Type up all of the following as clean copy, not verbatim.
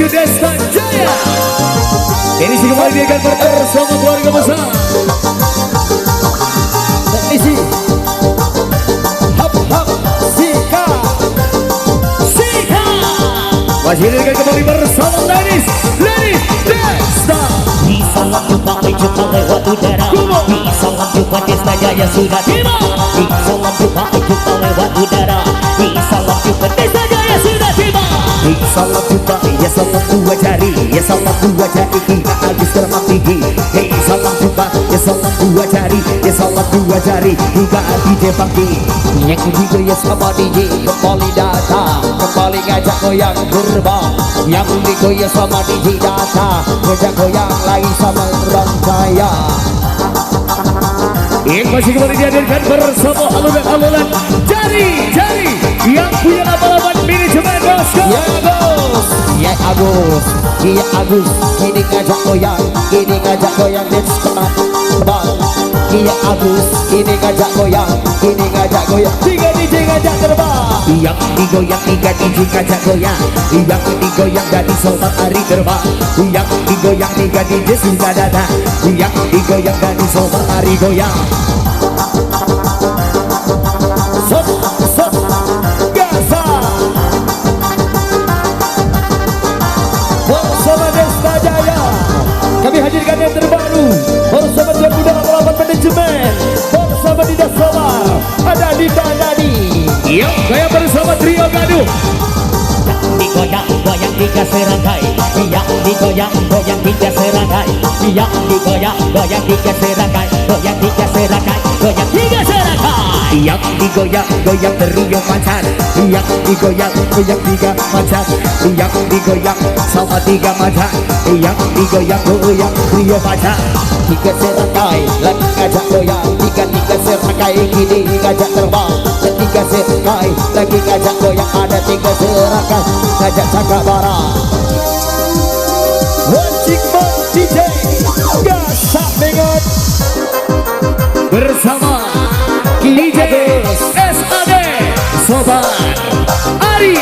Desta Jaya. Ini sih kembali dia akan bersama keluarga besar. Teknisi Hap Hap Sika masih dia akan kembali bersama Ladies Desta. Bisa lakukan jumpa lewat udara. Bisa lakukan Desta Jaya sudah tiba. Bisa lakukan jumpa lewat udara. Bisa lakukan Desta Jaya sudah tiba. Salam jumpa, ya salam dua jari, ya salam dua jari hingga habis terbang tinggi. Hey, salam jumpa, ya salam dua jari, ya salam dua jari hingga habis terbang tinggi. Yang ketiga ya sama DJ kembali datang, kembali ngajak goyang gerbang. Yang ketiga ya sama DJ datang, ngajak goyang lagi sama Bang Jaya. Ini masih kembali dihadirkan bersama alunan-alunan jari yang punya lama-lama manajemen bosku. Ya Agus, ini ngajak goyang, dance bang. Iya Agus, ini ngajak goyang, tiga DJ ngajak terbang. Yang digoyang, tiga DJ ngajak goyang, yang digoyang dari sobat hari terbang. Yang digoyang, tiga DJ sudah datang, yang digoyang dari sobat hari goyang. Kami hadirkan yang terbaru bersama 2008 manajemen, bersama Dida Somar, ada Dita Dani. Yuk, saya bersama trio gaduh. Digoyang, goyang tiga serangkai. Yang digoyang, goyang tiga serangkai. Yang digoyang, goyang tiga serangkai. Goyang tiga serangkai, goyang tiga serangkai. Yang digoyang, goyang trio macan. Yang digoyang, goyang tiga macan. Yang digoyang sama tiga macan. Yang digoyang, goyang trio macan. Tiga serangkai, lagi ngajak goyang. Tiga serangkai, kini ngajak terbang. Tiga serangkai, lagi ngajak goyang. Ada tiga serangkai, ngajak cakap barang. Wajib DJ Gasak Bengot bersama DJ SAD Sobat Ari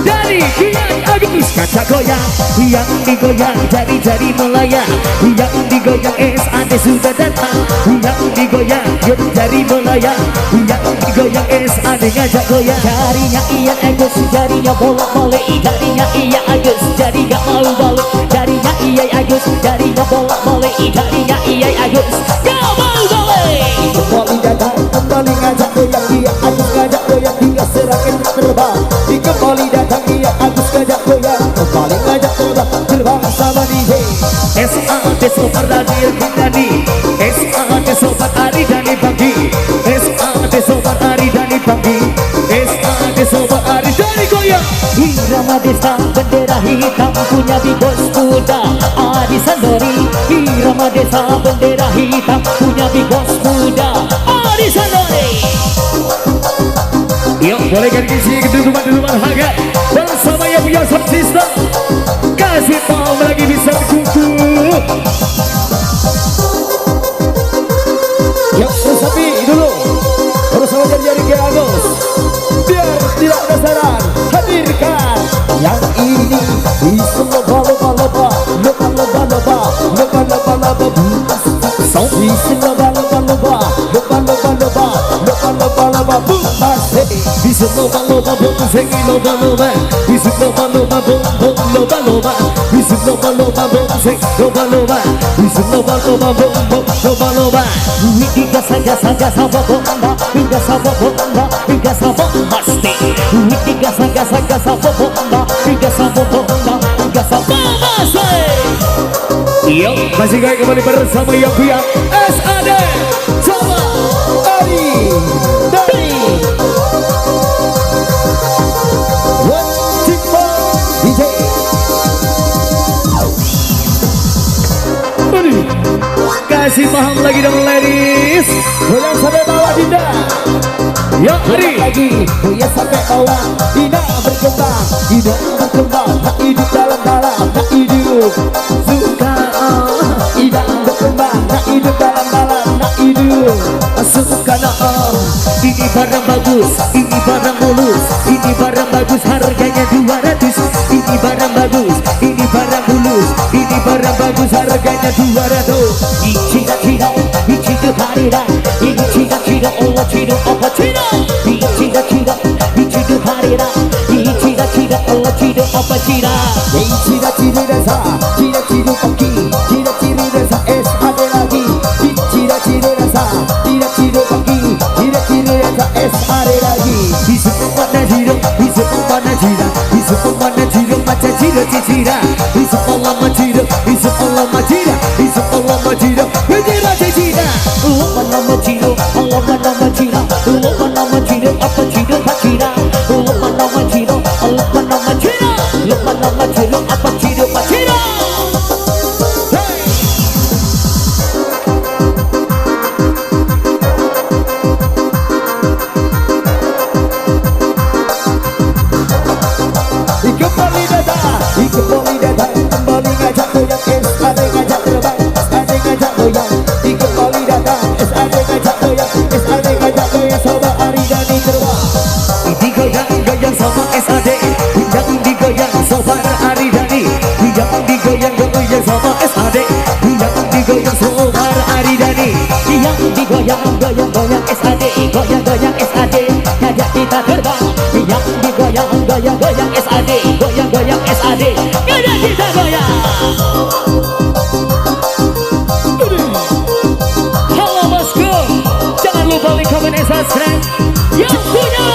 dari Kiai Agus. Kaca goyang, yang digoyang jari-jari melayang. Yang digoyang SAD sudah datang. Yang digoyang jari melayang. Yang digoyang SAD ngajak goyang. Jarinya Iya Agus, jarinya bolak-balik. Jarinya Iya Agus, jari gak mau balik. Jarinya Iya Agus, jarinya bolak-balik. Jarinya Iya Agus, gak mau balik. Kembali datang, kembali ngajak goyang. Iya Agus ngajak goyang, tiga serangkai terbang. Kembali datang, Iya Agus ngajak goyang. Kembali ngajak terbang sama DJ SAD Sobat Radio Dani. SAD Sobat Ari Dani Banggi. SAD Sobat Ari Dani Banggi. SAD Sobat Ari Dani goyang. Irama Desta bendera hitam punya bigos muda Adi Sandori. Irama Desta bendera hitam punya bigos muda Adi Sandori. Yuk, boleh kan isi kedudukan hangat bersama yang punya sound system. Kasih tahu lagi bisa kuku. Yuk, bersama dulu bersama jari Kiai Agus. Biar tidak penasaran, hadirkan yang ini. Bisa loba. Bisa loba bongseng loba. Bisa loba Bisa loba. Bisa loba. Tiga saja sama bomba. Tiga sama bomba. Tiga sama pasti. Tiga saja sama bomba. Tiga sama bomba. Tiga sama pasti. Yuk, masih kaya kembali bersama yang pihak SAD Sobat Ari Dani. Wajib DJ kasih paham lagi dong ladies. Goyang sampai bawah Dinda. Yuk Ari lagi, goyang sampai bawah. Dinda berkembang, tak hidup dalam-dalam, tak hidup suka. Dinda berkembang, tak hidup dalam-dalam, tak hidup suka. Ini barang bagus, ini barang mulus, ini barang bagus harganya 200. Ini barang bagus, 200 이치가 하리라 이치가 올라치도 엎어치라 이치가 하리라 이치가 올라치도 엎어치라 Chira chirasa, chira chiru paki, chira chirasa es adelagi. Chira chirasa, chira chiru paki, chira chirasa es adelagi. Isu pemana chiro, isu pemana chira, isu pemana chiro maca chiro chira. Isu pemana chiro, isu pemana chira, isu pemana chiro, chira chira. nama chiro apa chiro pachira nama chiro apa chiro pachira Kembali datang, kembali ngajak goyang es ada ngajak terbang, ada ngajak goyang. Kembali datang, es ada ngajak goyang, es ada ngajak goyang sama Aridani terbang. Digoyang sama SAD, yang digoyang sama Aridani, yang digoyang sama SAD, yang digoyang sama Aridani, yang digoyang SAD goyang SAD ngajak kita terbang yang digoyang SAD goyang SAD ngajak kita goyang. Halo bosku, jangan lupa like, comment, and subscribe yang punya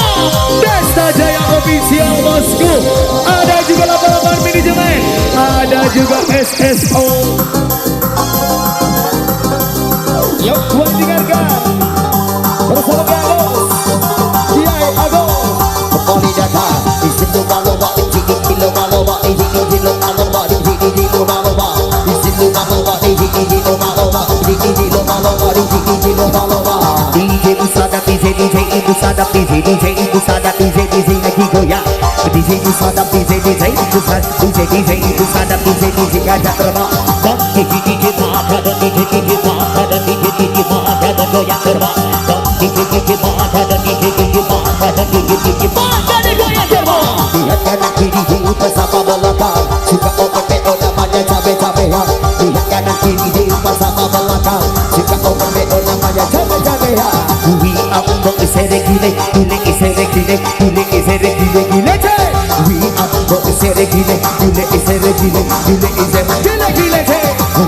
Pesta Jaya Official bosku. Ada juga 88 manajemen, ada juga SSO. Yuk buat dengarkan bersama Agus, Kiai Agus. Kembali datang di situ maloba, di situ maloba, di situ maloba, di situ maloba, di situ maloba, di situ maloba, di situ maloba, di situ maloba. DJ Ibu Sadap, DJ lagi goyang. DJ Ibu Sadap, DJ Ibu Sadap, DJ ngajak terbang. dan DJ mata dan DJ mata dan DJ mata dan goyang terbang dan DJ mata dan DJ mata dan DJ mata dan goyang terbang. Lihat kanan kiri bersama belakang, suka OPPO namanya cabe-cabean. Lihat kanan kiri bersama belakang, suka OPPO namanya cabe-cabean. We up go isere gile, isere gile, isere gile. We up go isere gile, isere gile.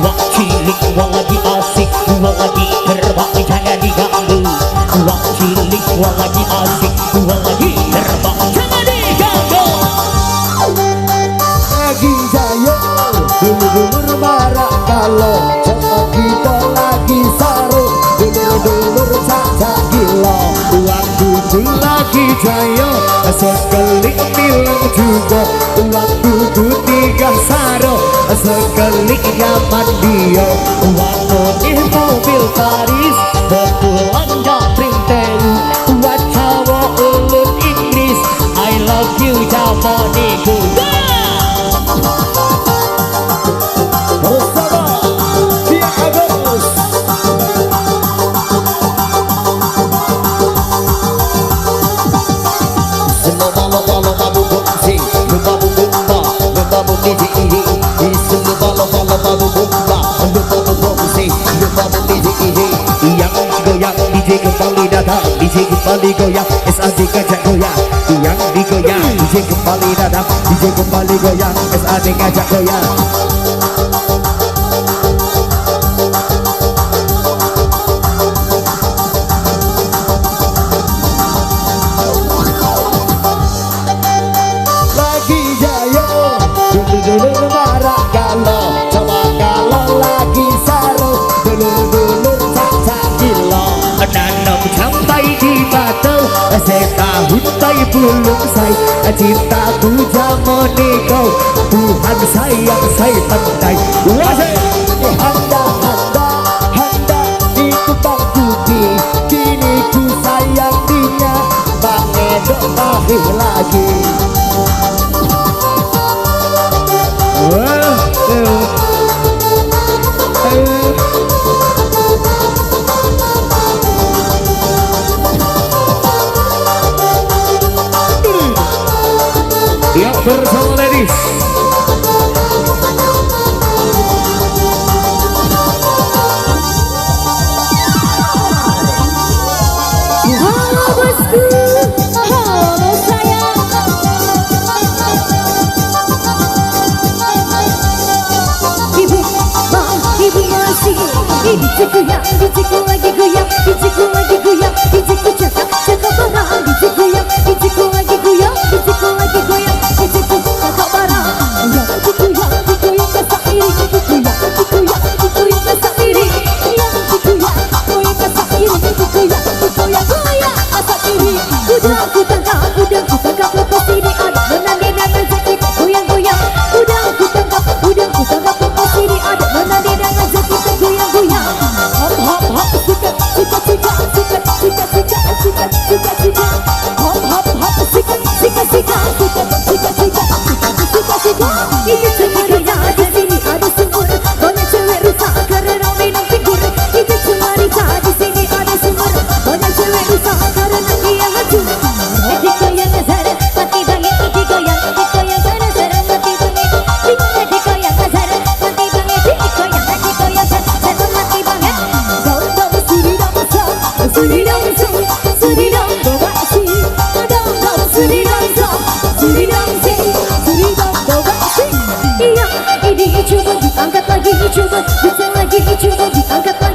Wah cilik, wah lagi asik, wah lagi terbang jangan diganggu. Wah cilik, wah lagi asik, wah lagi terbang jangan diganggu. Lagi jayo, dulur marah kalau cuma kita lagi saru. Dulur saja gila, waktu itu lagi jayo, sekali bilang juga. Waktu itu tiga saru, sekali nyaman dia. Waktu di mobil Paris, betulan japring telu. Buat cowok ulun Inggris, I love you jamaniku. Bersama Dia Agus. DJ kembali datang, DJ kembali goyang, SAD ngajak goyang. Yang digoyang, DJ kembali datang, DJ kembali goyang, SAD ngajak goyang. Lagi jayo, dulur marah kalau, coba kalau lagi saru, dulur caca gila. Nanam sampai di batu, setahun tai belum saya, cintaku jamane kau, Tuhan sayang saya pandai. Handa itu bangkuti, kini ku sayang dia, bangedok lahir lagi. Yang bersama ladies dijiku yang, dijiku lagi goyang, dijiku lagi goyang, dijiku cakap, cakap barang, dijiku yang, dijiku lagi goyang, dijiku lagi goyang, dijiku cakap barang. Yang digoyang, digoyang kasak iri, digoyang, digoyang, digoyang kasak iri, yang digoyang, goyang kasak iri, digoyang, digoyang, goyang kasak iri. Udah aku tangkap lepas ini ada menangi dan rezeki goyang-goyang. Udah aku tangkap lepas ini ada menangi dan rezeki goyang-goyang. Hop hop hop sikat sikat sikat sikat sikat sikat sikat sikat sikat. Hop hop hop sikat sikat sikat sikat sikat sikat sikat sikat. Ini semuanya di sini ada sumur. Banyak cewek rusak karena minum figur. Ini semuanya di sini ada sumur. Banyak cewek rusak karena dia hancur. Digoyang azar mati bangit, digoyang digoyang sana sana mati bangit. Digoyang azar mati bangit, digoyang digoyang sana mati bangit. Dong dong suri dong song, suri dong song, suri dong bawa si. Dong dong suri dong song, suri dong si, suri dong bawa si. Iya ini coba diangkat lagi, coba bisa lagi, coba diangkat lagi.